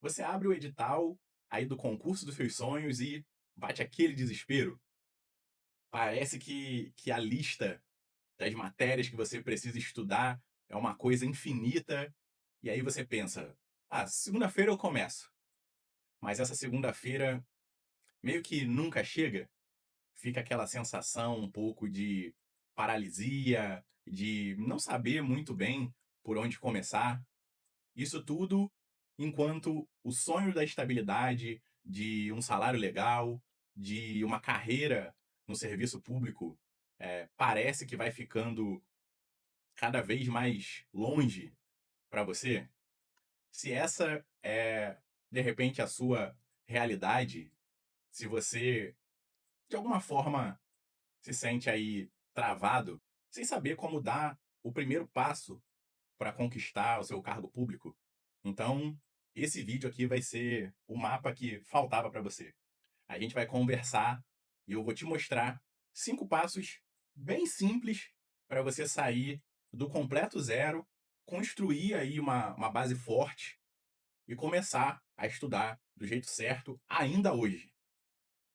Você abre o edital aí do concurso dos seus sonhos e bate aquele desespero. Parece que a lista das matérias que você precisa estudar é uma coisa infinita, e aí você pensa: "Ah, segunda-feira eu começo", mas essa segunda-feira meio que nunca chega. Fica aquela sensação um pouco de paralisia, de não saber muito bem por onde começar. Isso tudo enquanto o sonho da estabilidade, de um salário legal, de uma carreira no serviço público, parece que vai ficando cada vez mais longe para você. Se essa é, de repente, a sua realidade, se você, de alguma forma, se sente aí travado, sem saber como dar o primeiro passo para conquistar o seu cargo público, então esse vídeo aqui vai ser o mapa que faltava para você. A gente vai conversar e eu vou te mostrar 5 passos bem simples para você sair do completo zero, construir aí uma base forte e começar a estudar do jeito certo ainda hoje.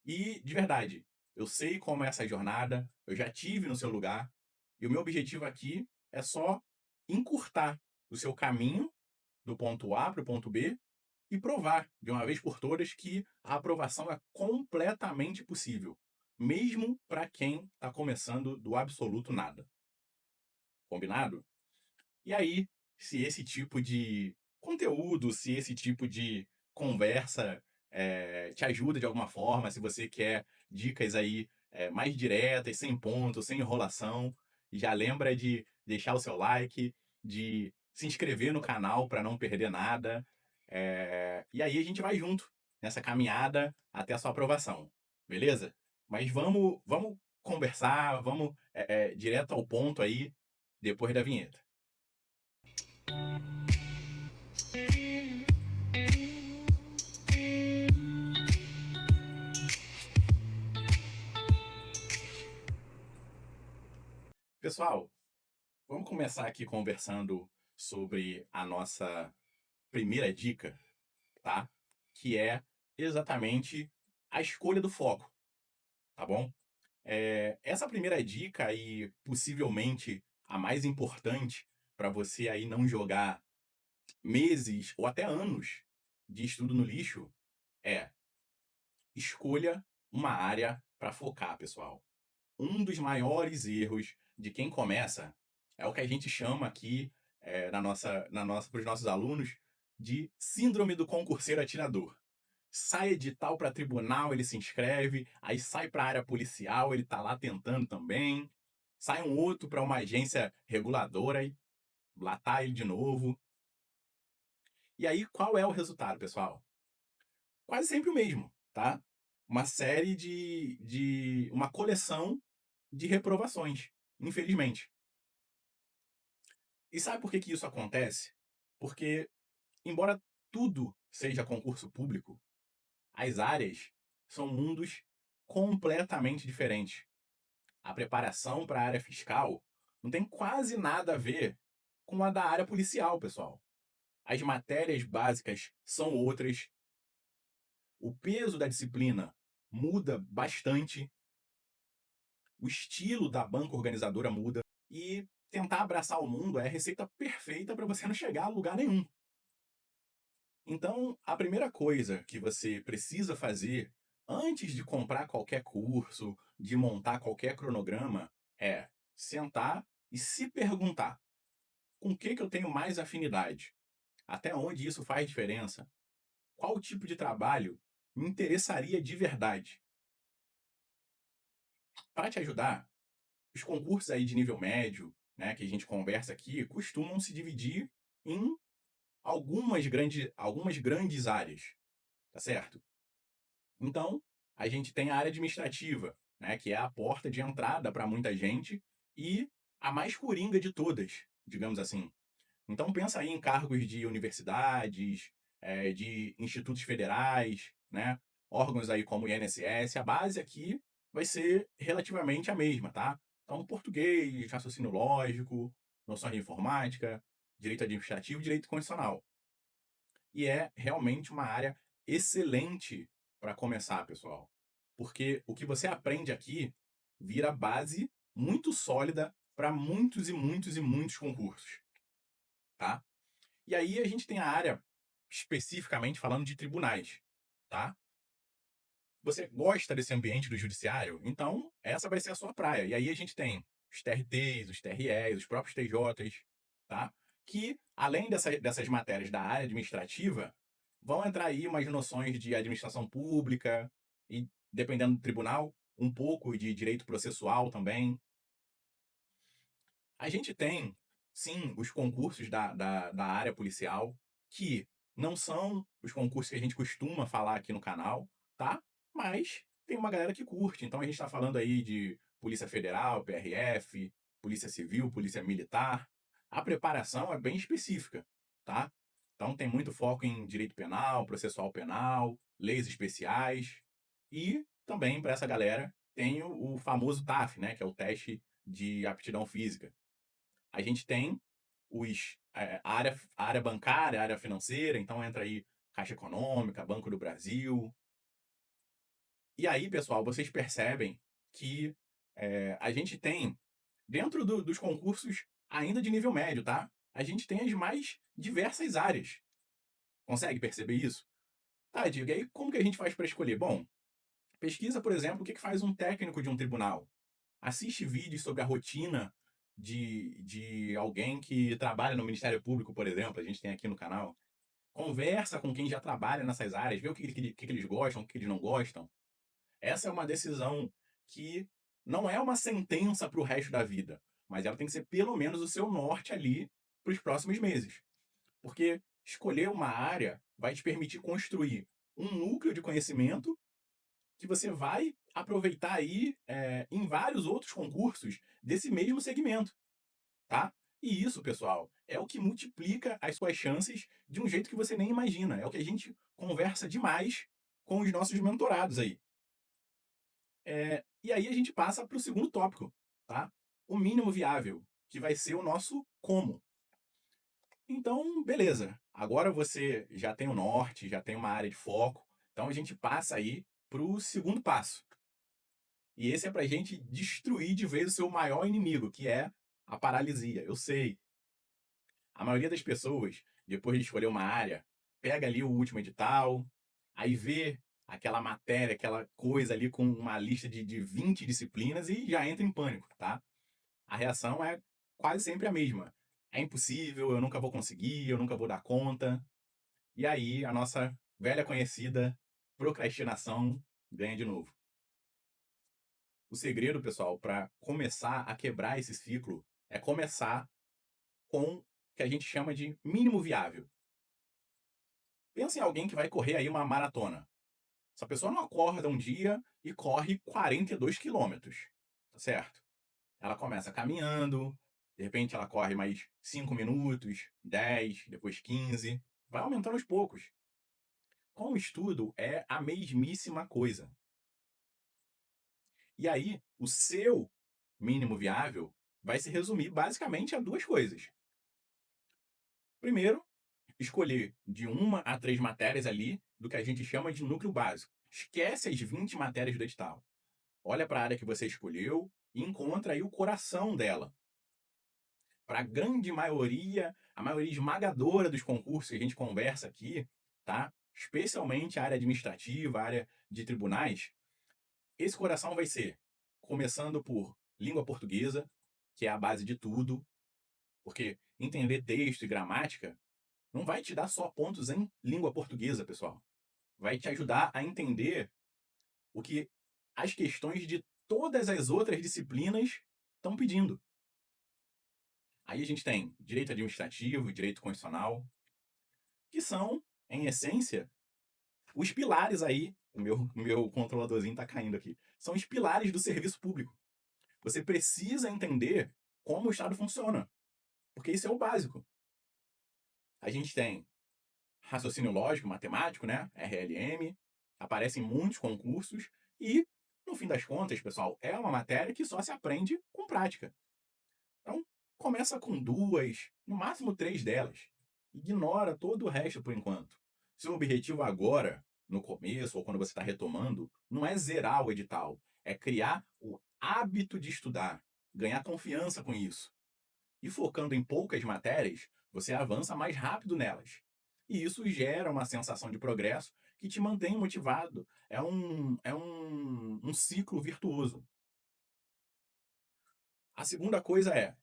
E, de verdade, eu sei como é essa jornada, eu já tive no seu lugar, e o meu objetivo aqui é só encurtar o seu caminho do ponto A para o ponto B e provar, de uma vez por todas, que a aprovação é completamente possível, mesmo para quem está começando do absoluto nada. Combinado? E aí, se esse tipo de conteúdo, se esse tipo de conversa te ajuda de alguma forma, se você quer dicas aí mais diretas, sem ponto, sem enrolação, já lembra de deixar o seu like, de se inscrever no canal para não perder nada. E aí a gente vai junto nessa caminhada até a sua aprovação, beleza? Mas vamos conversar, vamos direto ao ponto aí, depois da vinheta. Pessoal, vamos começar aqui conversando sobre a nossa primeira dica, tá? Que é exatamente a escolha do foco, tá bom? Essa primeira dica e possivelmente a mais importante para você aí não jogar meses ou até anos de estudo no lixo é: escolha uma área para focar, pessoal. Um dos maiores erros de quem começa é o que a gente chama aqui para os nossos alunos de síndrome do concurseiro atirador. Sai edital para tribunal, ele se inscreve, aí sai para a área policial, ele está lá tentando também, sai um outro para uma agência reguladora e lá tá ele de novo. E aí qual é o resultado, pessoal? Quase sempre o mesmo, tá? Uma série uma coleção de reprovações, infelizmente. E sabe por que isso acontece? Porque, embora tudo seja concurso público, as áreas são mundos completamente diferentes. A preparação para a área fiscal não tem quase nada a ver com a da área policial, pessoal. As matérias básicas são outras, o peso da disciplina muda bastante, o estilo da banca organizadora muda, e tentar abraçar o mundo é a receita perfeita para você não chegar a lugar nenhum. Então, a primeira coisa que você precisa fazer antes de comprar qualquer curso, de montar qualquer cronograma, é sentar e se perguntar: com o que eu tenho mais afinidade? Até onde isso faz diferença? Qual tipo de trabalho me interessaria de verdade? Para te ajudar, os concursos aí de nível médio, né, que a gente conversa aqui, costumam se dividir em algumas grandes áreas, tá certo? Então, a gente tem a área administrativa, né, que é a porta de entrada para muita gente e a mais coringa de todas, digamos assim. Então, pensa aí em cargos de universidades, de institutos federais, né, órgãos aí como o INSS. A base aqui vai ser relativamente a mesma, tá? Então, português, raciocínio lógico, noções de informática, direito administrativo, direito constitucional. e é realmente uma área excelente para começar, pessoal. Porque o que você aprende aqui vira base muito sólida para muitos e muitos e muitos concursos, tá? E aí a gente tem a área especificamente falando de tribunais, tá? Você gosta desse ambiente do judiciário? Então, essa vai ser a sua praia. E aí a gente tem os TRTs, os TREs, os próprios TJs, tá? Que, além dessas matérias da área administrativa, vão entrar aí umas noções de administração pública e, dependendo do tribunal, um pouco de direito processual também. A gente tem, sim, os concursos da área policial, que não são os concursos que a gente costuma falar aqui no canal, tá? Mas tem uma galera que curte. Então a gente está falando aí de Polícia Federal, PRF, Polícia Civil, Polícia Militar. A preparação é bem específica, tá? Então tem muito foco em direito penal, processual penal, leis especiais. E também para essa galera tem o famoso TAF, né? Que é o teste de aptidão física. A gente tem a área bancária, a área financeira, então entra aí Caixa Econômica, Banco do Brasil. E aí, pessoal, vocês percebem que a gente tem, dentro dos concursos ainda de nível médio, tá? A gente tem as mais diversas áreas. Consegue perceber isso? Tá, diga aí como que a gente faz para escolher? Bom, pesquisa, por exemplo, o que faz um técnico de um tribunal. Assiste vídeos sobre a rotina de alguém que trabalha no Ministério Público, por exemplo, a gente tem aqui no canal. Conversa com quem já trabalha nessas áreas, vê o que eles gostam, o que eles não gostam. Essa é uma decisão que não é uma sentença para o resto da vida, mas ela tem que ser pelo menos o seu norte ali para os próximos meses. Porque escolher uma área vai te permitir construir um núcleo de conhecimento que você vai aproveitar aí em vários outros concursos desse mesmo segmento, tá? E isso, pessoal, é o que multiplica as suas chances de um jeito que você nem imagina. É o que a gente conversa demais com os nossos mentorados aí. E aí a gente passa para o segundo tópico, tá? O mínimo viável, que vai ser o nosso como. Então, beleza. Agora você já tem o norte, já tem uma área de foco. Então a gente passa aí para o segundo passo. E esse é para a gente destruir de vez o seu maior inimigo, que é a paralisia. Eu sei. A maioria das pessoas, depois de escolher uma área, pega ali o último edital, aí vê aquela matéria, aquela coisa ali com uma lista de 20 disciplinas e já entra em pânico, tá? A reação é quase sempre a mesma. É impossível, eu nunca vou conseguir, eu nunca vou dar conta. E aí a nossa velha conhecida procrastinação ganha de novo. O segredo, pessoal, para começar a quebrar esse ciclo é começar com o que a gente chama de mínimo viável. Pensa em alguém que vai correr aí uma maratona. Essa pessoa não acorda um dia e corre 42 quilômetros, tá certo? Ela começa caminhando, de repente ela corre mais 5 minutos, 10, depois 15, vai aumentando aos poucos. Com o estudo é a mesmíssima coisa. E aí, o seu mínimo viável vai se resumir basicamente a duas coisas. Primeiro, escolher de 1 a 3 matérias ali do que a gente chama de núcleo básico. Esquece as 20 matérias do edital. Olha para a área que você escolheu e encontra aí o coração dela. Para a grande maioria, a maioria esmagadora dos concursos que a gente conversa aqui, tá? Especialmente a área administrativa, a área de tribunais, esse coração vai ser começando por língua portuguesa, que é a base de tudo, porque entender texto e gramática não vai te dar só pontos em língua portuguesa, pessoal. Vai te ajudar a entender o que as questões de todas as outras disciplinas estão pedindo. Aí a gente tem direito administrativo e direito constitucional, que são, em essência, os pilares aí. O meu controladorzinho está caindo aqui. São os pilares do serviço público. Você precisa entender como o Estado funciona, porque isso é o básico. A gente tem raciocínio lógico, matemático, né? RLM, aparece em muitos concursos e, no fim das contas, pessoal, é uma matéria que só se aprende com prática. Então, começa com 2, no máximo 3 delas. Ignora todo o resto por enquanto. Seu objetivo agora, no começo ou quando você está retomando, não é zerar o edital, é criar o hábito de estudar, ganhar confiança com isso. E focando em poucas matérias, você avança mais rápido nelas. E isso gera uma sensação de progresso que te mantém motivado. É um ciclo virtuoso. A segunda coisa é,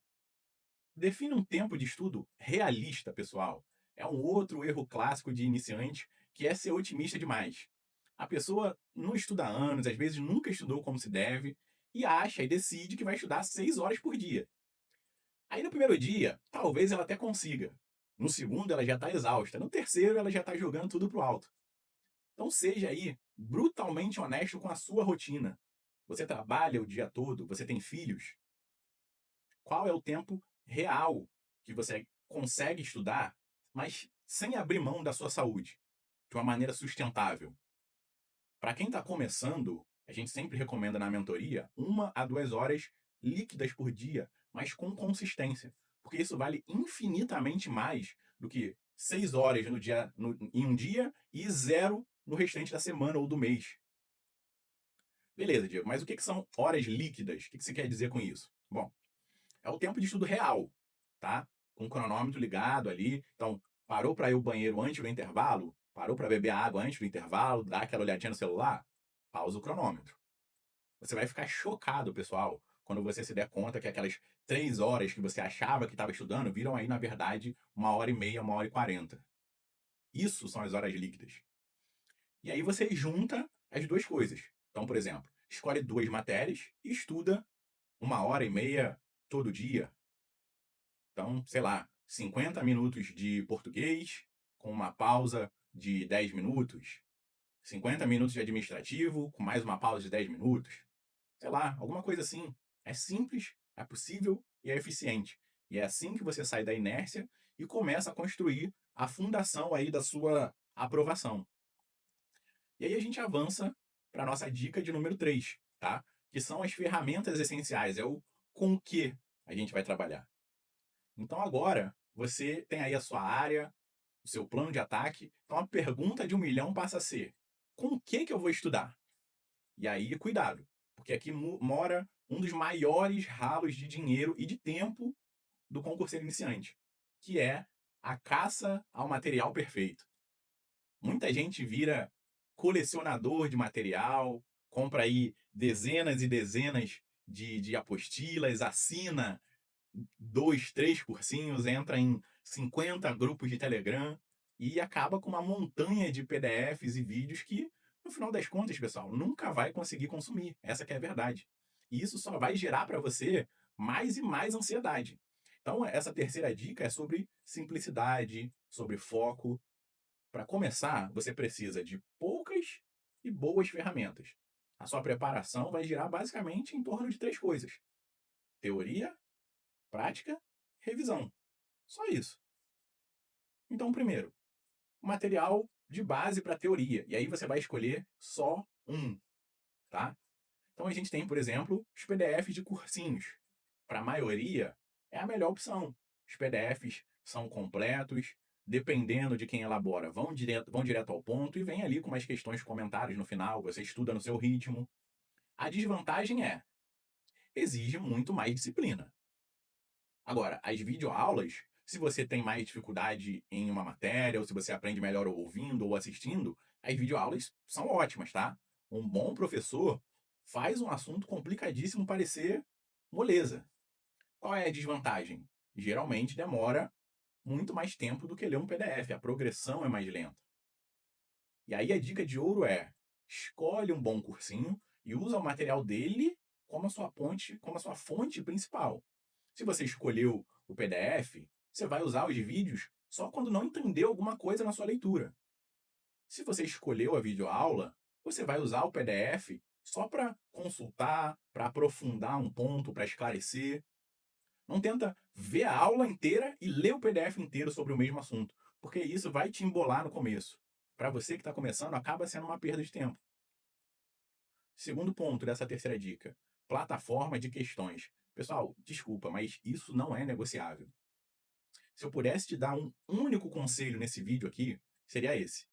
define um tempo de estudo realista, pessoal. É um outro erro clássico de iniciante, que é ser otimista demais. A pessoa não estuda há anos, às vezes nunca estudou como se deve, e acha e decide que vai estudar 6 horas por dia. Aí no primeiro dia, talvez ela até consiga. No segundo, ela já está exausta. No terceiro, ela já está jogando tudo pro alto. Então seja aí brutalmente honesto com a sua rotina. Você trabalha o dia todo, você tem filhos. Qual é o tempo real que você consegue estudar, mas sem abrir mão da sua saúde, de uma maneira sustentável? Para quem está começando, a gente sempre recomenda na mentoria 1 a 2 horas líquidas por dia, mas com consistência, porque isso vale infinitamente mais do que 6 horas em um dia e zero no restante da semana ou do mês. Beleza, Diego, mas o que são horas líquidas? O que você quer dizer com isso? Bom, é o tempo de estudo real, tá? Com o cronômetro ligado ali. Então, parou para ir ao banheiro antes do intervalo? Parou para beber água antes do intervalo? Dá aquela olhadinha no celular? Pausa o cronômetro. Você vai ficar chocado, pessoal, quando você se der conta que aquelas 3 horas que você achava que estava estudando viram aí, na verdade, 1 hora e meia, 1 hora e 40. Isso são as horas líquidas. E aí você junta as duas coisas. Então, por exemplo, escolhe 2 matérias e estuda 1 hora e meia todo dia. Então, sei lá, 50 minutos de português, com uma pausa de 10 minutos. 50 minutos de administrativo, com mais uma pausa de 10 minutos. Sei lá, alguma coisa assim. É simples, é possível e é eficiente. E é assim que você sai da inércia e começa a construir a fundação aí da sua aprovação. E aí a gente avança para a nossa dica de número 3, tá? Que são as ferramentas essenciais, é o com que a gente vai trabalhar. Então agora você tem aí a sua área, o seu plano de ataque. Então a pergunta de 1 milhão passa a ser: com o que eu vou estudar? E aí, cuidado, porque aqui mora um dos maiores ralos de dinheiro e de tempo do concurseiro iniciante, que é a caça ao material perfeito. Muita gente vira colecionador de material, compra aí dezenas e dezenas de apostilas, assina 2, 3 cursinhos, entra em 50 grupos de Telegram e acaba com uma montanha de PDFs e vídeos que, no final das contas, pessoal, nunca vai conseguir consumir. Essa que é a verdade. E isso só vai gerar para você mais e mais ansiedade. Então, essa terceira dica é sobre simplicidade, sobre foco. Para começar, você precisa de poucas e boas ferramentas. A sua preparação vai girar basicamente em torno de 3 coisas: teoria, prática, revisão. Só isso. Então, primeiro, material de base para teoria. E aí você vai escolher só um, tá? Então a gente tem, por exemplo, os PDFs de cursinhos. Para a maioria, é a melhor opção. Os PDFs são completos, dependendo de quem elabora, vão direto ao ponto e vem ali com umas questões, comentários no final, você estuda no seu ritmo. A desvantagem é, exige muito mais disciplina. Agora, as videoaulas, se você tem mais dificuldade em uma matéria, ou se você aprende melhor ouvindo ou assistindo, as videoaulas são ótimas, tá? Um bom professor faz um assunto complicadíssimo parecer moleza. Qual é a desvantagem? Geralmente demora muito mais tempo do que ler um PDF, a progressão é mais lenta. E aí a dica de ouro é: escolhe um bom cursinho e usa o material dele como a sua fonte principal. Se você escolheu o PDF, você vai usar os vídeos só quando não entendeu alguma coisa na sua leitura. Se você escolheu a videoaula, você vai usar o PDF só para consultar, para aprofundar um ponto, para esclarecer. Não tenta ver a aula inteira e ler o PDF inteiro sobre o mesmo assunto, porque isso vai te embolar no começo. Para você que está começando, acaba sendo uma perda de tempo. Segundo ponto dessa terceira dica: plataforma de questões. Pessoal, desculpa, mas isso não é negociável. Se eu pudesse te dar um único conselho nesse vídeo aqui, seria esse: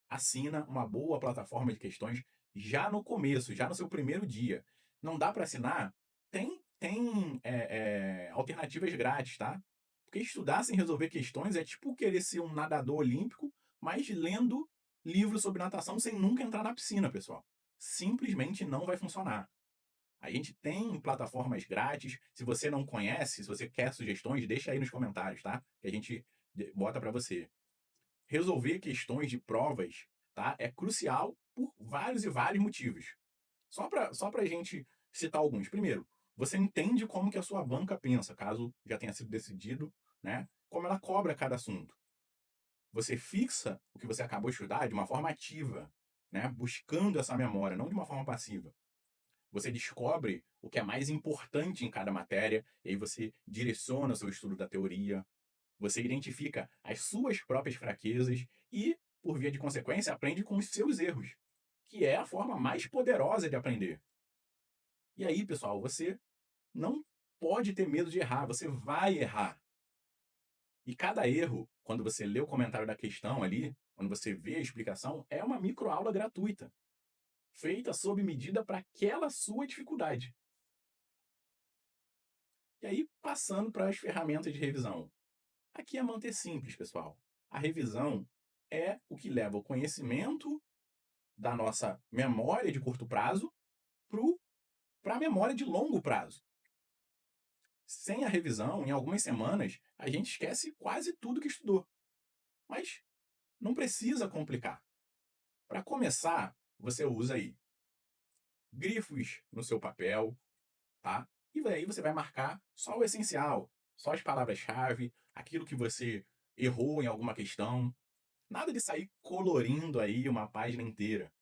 assina uma boa plataforma de questões já no começo, já no seu primeiro dia. Não dá para assinar? Tem alternativas grátis, tá? Porque estudar sem resolver questões é tipo querer ser um nadador olímpico, mas lendo livros sobre natação sem nunca entrar na piscina, pessoal. Simplesmente não vai funcionar. A gente tem plataformas grátis. Se você não conhece, se você quer sugestões, deixa aí nos comentários, tá? Que a gente bota para você. Resolver questões de provas, tá? É crucial por vários e vários motivos. Só para a gente citar alguns. Primeiro, você entende como que a sua banca pensa, caso já tenha sido decidido, né? Como ela cobra cada assunto. Você fixa o que você acabou de estudar de uma forma ativa, né? Buscando essa memória, não de uma forma passiva. Você descobre o que é mais importante em cada matéria, e aí você direciona o seu estudo da teoria. Você identifica as suas próprias fraquezas e, por via de consequência, aprende com os seus erros, que é a forma mais poderosa de aprender. E aí, pessoal, você não pode ter medo de errar, você vai errar. E cada erro, quando você lê o comentário da questão ali, quando você vê a explicação, é uma microaula gratuita, feita sob medida para aquela sua dificuldade. E aí, passando para as ferramentas de revisão. Aqui é manter simples, pessoal. A revisão é o que leva o conhecimento da nossa memória de curto prazo para a memória de longo prazo. Sem a revisão, em algumas semanas, a gente esquece quase tudo que estudou. Mas não precisa complicar. Para começar, você usa aí grifos no seu papel, tá? E aí você vai marcar só o essencial, só as palavras-chave, aquilo que você errou em alguma questão. Nada de sair colorindo aí uma página inteira.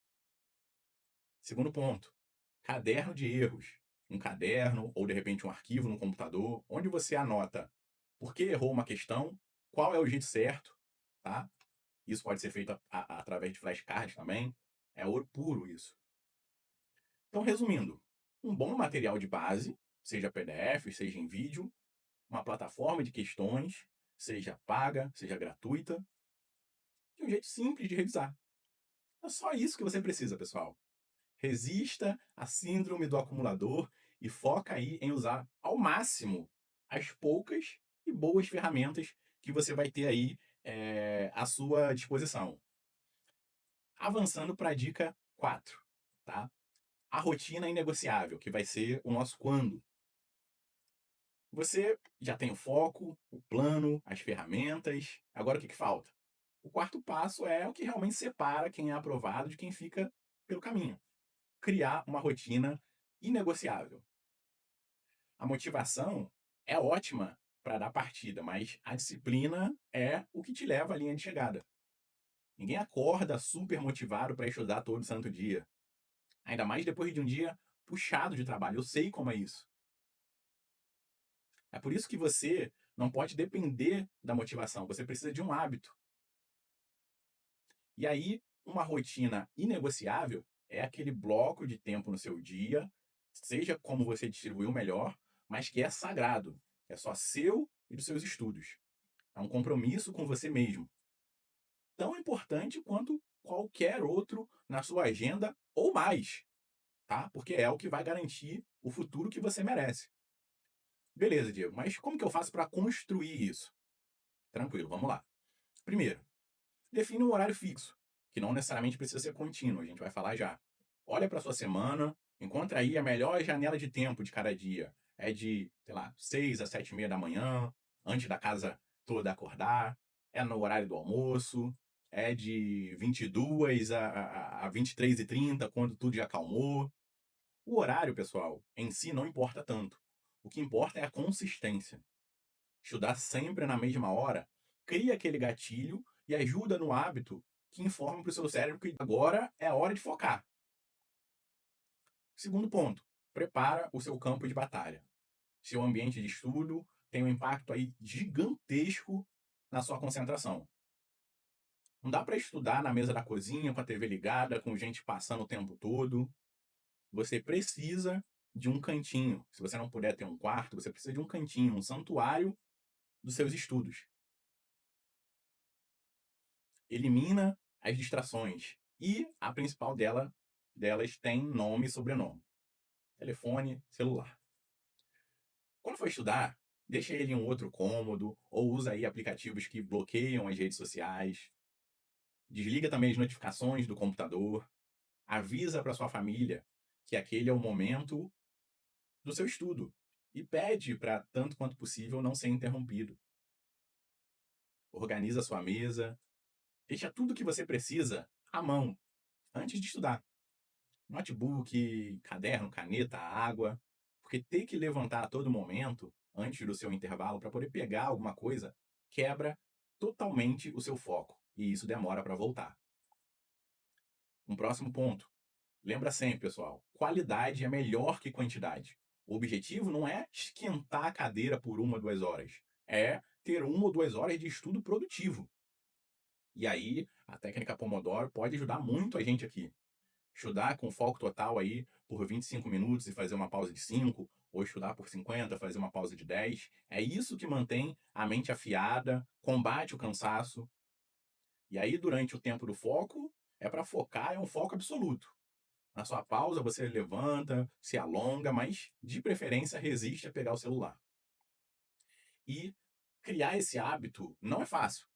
Segundo ponto, caderno de erros. Um caderno ou de repente um arquivo no computador, onde você anota por que errou uma questão, qual é o jeito certo, tá? Isso pode ser feito através de flashcards também. É ouro puro isso. Então, resumindo, um bom material de base, seja PDF, seja em vídeo, uma plataforma de questões, seja paga, seja gratuita, e um jeito simples de revisar. É só isso que você precisa, pessoal. Resista à síndrome do acumulador e foca aí em usar ao máximo as poucas e boas ferramentas que você vai ter aí à sua disposição. Avançando para a dica 4, tá? A rotina inegociável, que vai ser o nosso quando. Você já tem o foco, o plano, as ferramentas. Agora o que falta? O quarto passo é o que realmente separa quem é aprovado de quem fica pelo caminho. Criar uma rotina inegociável. A motivação é ótima para dar partida, mas a disciplina é o que te leva à linha de chegada. Ninguém acorda super motivado para estudar todo santo dia. Ainda mais depois de um dia puxado de trabalho. Eu sei como é isso. É por isso que você não pode depender da motivação. Você precisa de um hábito. E aí, uma rotina inegociável é aquele bloco de tempo no seu dia, seja como você distribuiu melhor, mas que é sagrado. É só seu e dos seus estudos. É um compromisso com você mesmo. Tão importante quanto qualquer outro na sua agenda ou mais, tá? Porque é o que vai garantir o futuro que você merece. Beleza, Diego, mas como que eu faço para construir isso? Tranquilo, vamos lá. Primeiro, define um horário fixo, que não necessariamente precisa ser contínuo, a gente vai falar já. Olha para sua semana, encontra aí a melhor janela de tempo de cada dia. É de, sei lá, 6 às 7:30 da manhã, antes da casa toda acordar, é no horário do almoço, é de 22 a 23:30, quando tudo já acalmou. O horário, pessoal, em si não importa tanto. O que importa é a consistência. Estudar sempre na mesma hora cria aquele gatilho e ajuda no hábito que informa para o seu cérebro que agora é a hora de focar. Segundo ponto, prepara o seu campo de batalha. Seu ambiente de estudo tem um impacto aí gigantesco na sua concentração. Não dá para estudar na mesa da cozinha com a TV ligada, com gente passando o tempo todo. Você precisa de um cantinho. Se você não puder ter um quarto, você precisa de um cantinho, um santuário dos seus estudos. Elimina as distrações. E a principal delas tem nome e sobrenome: telefone, celular. Quando for estudar, deixa ele em um outro cômodo ou usa aí aplicativos que bloqueiam as redes sociais. Desliga também as notificações do computador. Avisa para sua família que aquele é o momento do seu estudo e pede para, tanto quanto possível, não ser interrompido. Organiza sua mesa, deixa tudo que você precisa à mão antes de estudar. Notebook, caderno, caneta, água, porque ter que levantar a todo momento, antes do seu intervalo, para poder pegar alguma coisa, quebra totalmente o seu foco e isso demora para voltar. Um próximo ponto. Lembra sempre, pessoal, qualidade é melhor que quantidade. O objetivo não é esquentar a cadeira por 1 ou 2 horas, é ter 1 ou 2 horas de estudo produtivo. E aí, a técnica Pomodoro pode ajudar muito a gente aqui. Estudar com foco total aí por 25 minutos e fazer uma pausa de 5, ou estudar por 50, fazer uma pausa de 10. É isso que mantém a mente afiada, combate o cansaço. E aí, durante o tempo do foco, é para focar, é um foco absoluto. Na sua pausa, você levanta, se alonga, mas de preferência resiste a pegar o celular. E criar esse hábito não é fácil.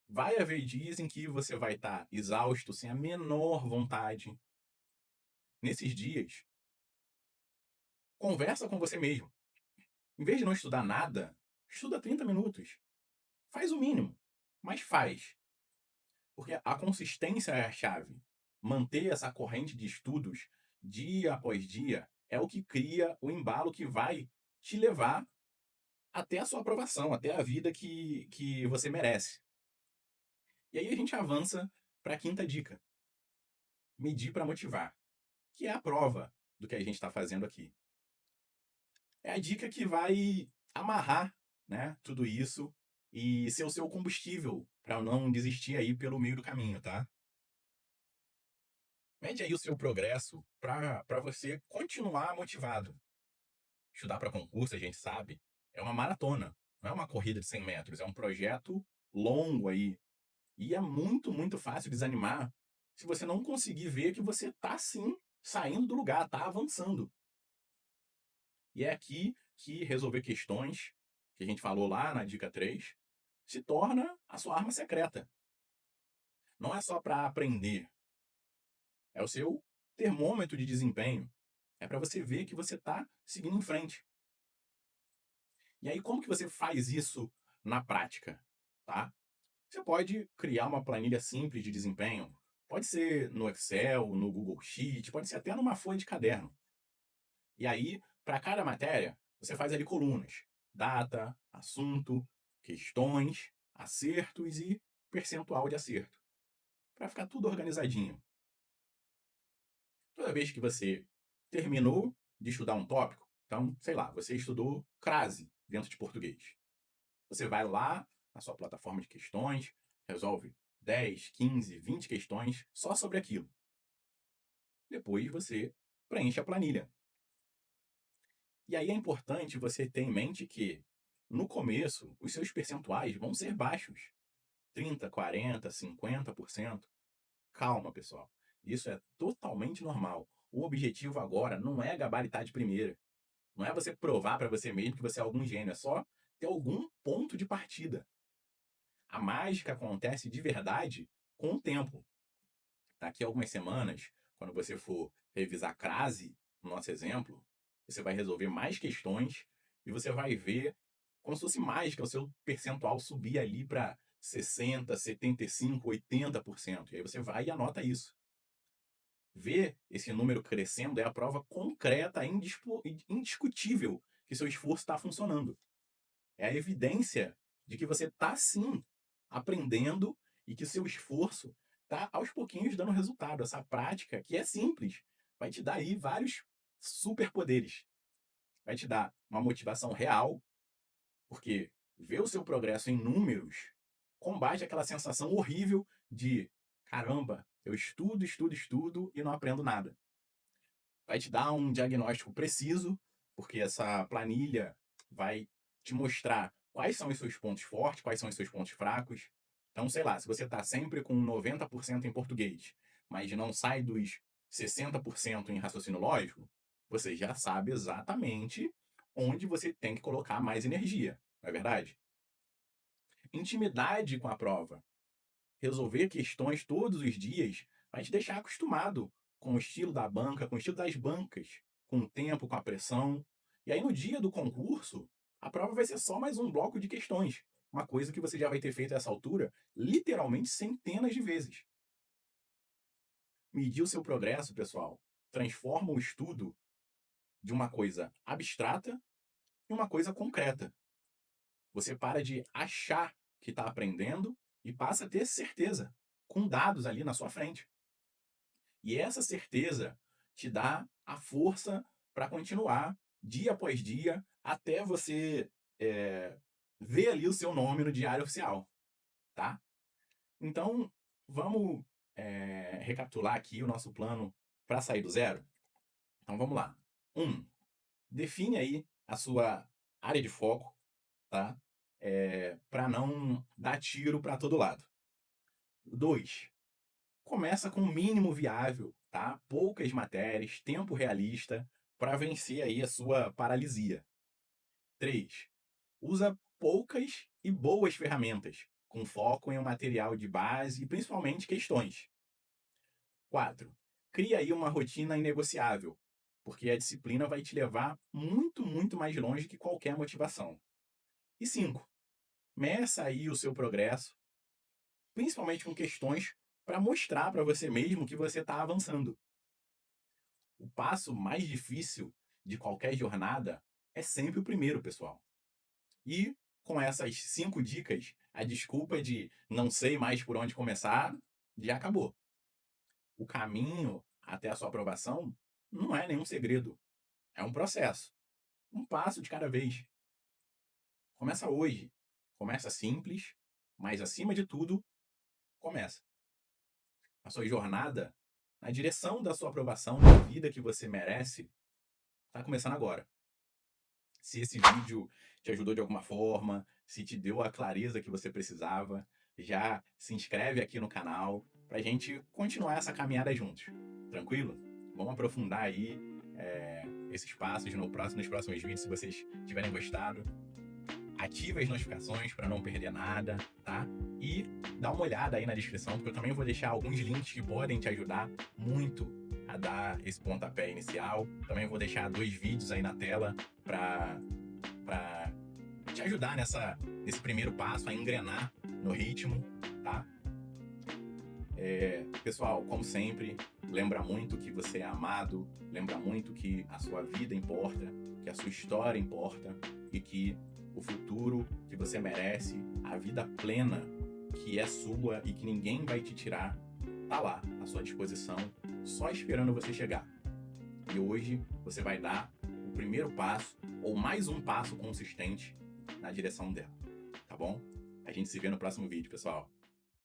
Vai haver dias em que você vai estar exausto, sem a menor vontade. Nesses dias, conversa com você mesmo. Em vez de não estudar nada, estuda 30 minutos. Faz o mínimo, mas faz. Porque a consistência é a chave. Manter essa corrente de estudos dia após dia é o que cria o embalo que vai te levar até a sua aprovação, até a vida que você merece. E aí a gente avança para a quinta dica: medir para motivar, que é a prova do que a gente está fazendo aqui. É a dica que vai amarrar, né, tudo isso e ser o seu combustível para não desistir aí pelo meio do caminho, tá? Mede aí o seu progresso para você continuar motivado. Estudar para concurso, a gente sabe, é uma maratona, não é uma corrida de 100 metros, é um projeto longo aí. E é muito, muito fácil desanimar se você não conseguir ver que você está sim saindo do lugar, está avançando. E é aqui que resolver questões, que a gente falou lá na dica 3, se torna a sua arma secreta. Não é só para aprender, é o seu termômetro de desempenho. É para você ver que você está seguindo em frente. E aí, como que você faz isso na prática? Tá? Você pode criar uma planilha simples de desempenho. Pode ser no Excel, no Google Sheet, pode ser até numa folha de caderno. E aí, para cada matéria, você faz ali colunas: data, assunto, questões, acertos e percentual de acerto, para ficar tudo organizadinho. Toda vez que você terminou de estudar um tópico, então, sei lá, você estudou crase dentro de português. Você vai lá na sua plataforma de questões, resolve 10, 15, 20 questões só sobre aquilo. Depois você preenche a planilha. E aí é importante você ter em mente que, no começo, os seus percentuais vão ser baixos. 30, 40, 50%. Calma, pessoal. Isso é totalmente normal. O objetivo agora não é gabaritar de primeira. Não é você provar para você mesmo que você é algum gênio. É só ter algum ponto de partida. A mágica acontece de verdade com o tempo. Daqui a algumas semanas, quando você for revisar a crase, no nosso exemplo, você vai resolver mais questões e você vai ver como se fosse mágica o seu percentual subir ali para 60, 75, 80%. E aí você vai e anota isso. Ver esse número crescendo é a prova concreta, indiscutível, que seu esforço está funcionando. É a evidência de que você está sim aprendendo e que seu esforço está aos pouquinhos dando resultado. Essa prática, que é simples, vai te dar aí vários superpoderes. Vai te dar uma motivação real, porque ver o seu progresso em números combate aquela sensação horrível de caramba, eu estudo, estudo, estudo e não aprendo nada. Vai te dar um diagnóstico preciso, porque essa planilha vai te mostrar quais são os seus pontos fortes, quais são os seus pontos fracos. Então, sei lá, se você está sempre com 90% em português, mas não sai dos 60% em raciocínio lógico, você já sabe exatamente onde você tem que colocar mais energia, não é verdade? Intimidade com a prova. Resolver questões todos os dias vai te deixar acostumado com o estilo da banca, com o estilo das bancas, com o tempo, com a pressão. E aí, no dia do concurso, a prova vai ser só mais um bloco de questões. Uma coisa que você já vai ter feito a essa altura, literalmente centenas de vezes. Medir o seu progresso, pessoal, transforma o estudo de uma coisa abstrata em uma coisa concreta. Você para de achar que está aprendendo e passa a ter certeza, com dados ali na sua frente. E essa certeza te dá a força para continuar dia após dia até você ver ali o seu nome no diário oficial, tá? Então, vamos recapitular aqui o nosso plano para sair do zero? Então, vamos lá. 1. Define aí a sua área de foco, tá? Para não dar tiro para todo lado. 2. Começa com o mínimo viável, tá? Poucas matérias, tempo realista, para vencer aí a sua paralisia. 3. Usa poucas e boas ferramentas, com foco em um material de base e principalmente questões. 4. Cria aí uma rotina inegociável, porque a disciplina vai te levar muito, muito mais longe que qualquer motivação. E 5. Meça aí o seu progresso, principalmente com questões para mostrar para você mesmo que você está avançando. O passo mais difícil de qualquer jornada é sempre o primeiro, pessoal. E com essas 5 dicas, a desculpa de não sei mais por onde começar já acabou. O caminho até a sua aprovação não é nenhum segredo. É um processo. Um passo de cada vez. Começa hoje. Começa simples, mas acima de tudo, começa. A sua jornada na direção da sua aprovação, da vida que você merece, está começando agora. Se esse vídeo te ajudou de alguma forma, se te deu a clareza que você precisava, já se inscreve aqui no canal para a gente continuar essa caminhada juntos. Tranquilo? Vamos aprofundar aí esses passos nos próximos vídeos, se vocês tiverem gostado. Ativa as notificações para não perder nada, tá? E dá uma olhada aí na descrição, porque eu também vou deixar alguns links que podem te ajudar muito a dar esse pontapé inicial. Também vou deixar 2 vídeos aí na tela para te ajudar nesse primeiro passo, a engrenar no ritmo, tá? Pessoal, como sempre, lembra muito que você é amado, lembra muito que a sua vida importa, que a sua história importa e que o futuro que você merece, a vida plena que é sua e que ninguém vai te tirar, tá lá, à sua disposição, só esperando você chegar. E hoje você vai dar o primeiro passo, ou mais um passo consistente na direção dela, tá bom? A gente se vê no próximo vídeo, pessoal.